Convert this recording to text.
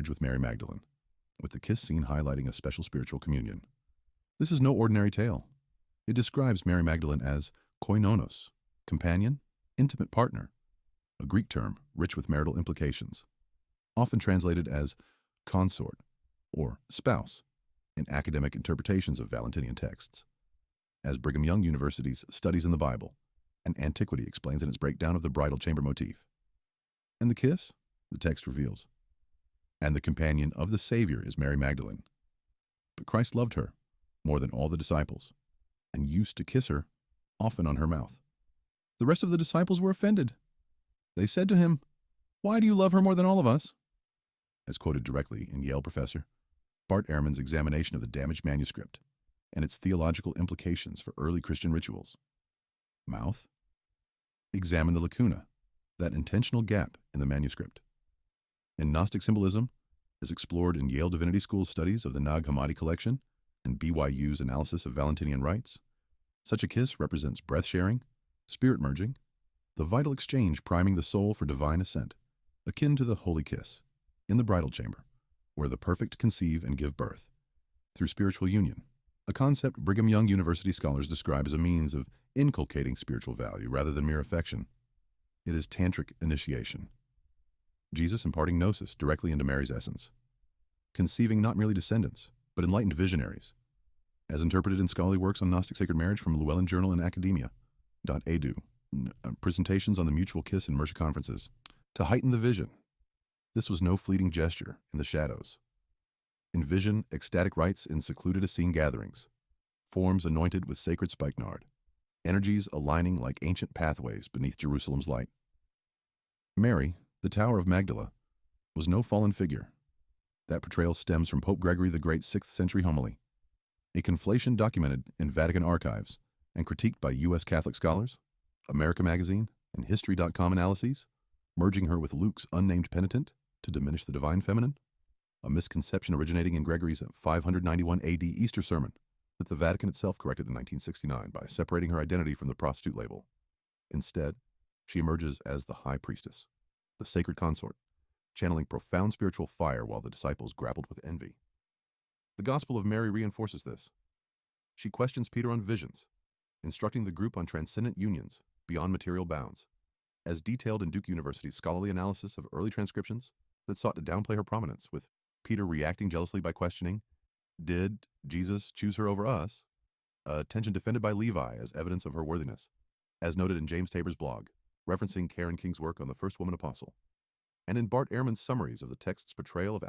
marriage with Mary Magdalene, with the kiss scene highlighting a special spiritual communion. This is no ordinary tale. It describes Mary Magdalene as koinonos, companion, intimate partner, a Greek term rich with marital implications, often translated as consort or spouse in academic interpretations of Valentinian texts. As Brigham Young University's Studies in the Bible and Antiquity explains in its breakdown of the bridal chamber motif. And the kiss? The text reveals. And the companion of the Savior is Mary Magdalene. But Christ loved her more than all the disciples and used to kiss her, often on her mouth. The rest of the disciples were offended. They said to him, "Why do you love her more than all of us?" As quoted directly in Yale professor Bart Ehrman's examination of the damaged manuscript and its theological implications for early Christian rituals. Mouth. Examine the lacuna, that intentional gap in the manuscript. In Gnostic symbolism, as explored in Yale Divinity School's studies of the Nag Hammadi collection and BYU's analysis of Valentinian rites, such a kiss represents breath sharing, spirit merging, the vital exchange priming the soul for divine ascent, akin to the holy kiss in the bridal chamber, where the perfect conceive and give birth through spiritual union, a concept Brigham Young University scholars describe as a means of inculcating spiritual value rather than mere affection. It is tantric initiation. Jesus imparting gnosis directly into Mary's essence, conceiving not merely descendants, but enlightened visionaries, as interpreted in scholarly works on Gnostic sacred marriage from Llewellyn Journal and Academia.edu, presentations on the mutual kiss in Mercia conferences, to heighten the vision. This was no fleeting gesture in the shadows. Envision ecstatic rites in secluded Essene gatherings, forms anointed with sacred spikenard, energies aligning like ancient pathways beneath Jerusalem's light. Mary, the Tower of Magdala, was no fallen figure. That portrayal stems from Pope Gregory the Great's 6th century homily, a conflation documented in Vatican archives and critiqued by U.S. Catholic scholars, America Magazine, and History.com analyses, merging her with Luke's unnamed penitent to diminish the divine feminine, a misconception originating in Gregory's 591 AD Easter sermon that the Vatican itself corrected in 1969 by separating her identity from the prostitute label. Instead, she emerges as the high priestess, the sacred consort, channeling profound spiritual fire while the disciples grappled with envy. The Gospel of Mary reinforces this. She questions Peter on visions, instructing the group on transcendent unions beyond material bounds, as detailed in Duke University's scholarly analysis of early transcriptions that sought to downplay her prominence, with Peter reacting jealously by questioning, "Did Jesus choose her over us?" A tension defended by Levi as evidence of her worthiness, as noted in James Tabor's blog, referencing Karen King's work on the first woman apostle, and in Bart Ehrman's summaries of the text's portrayal of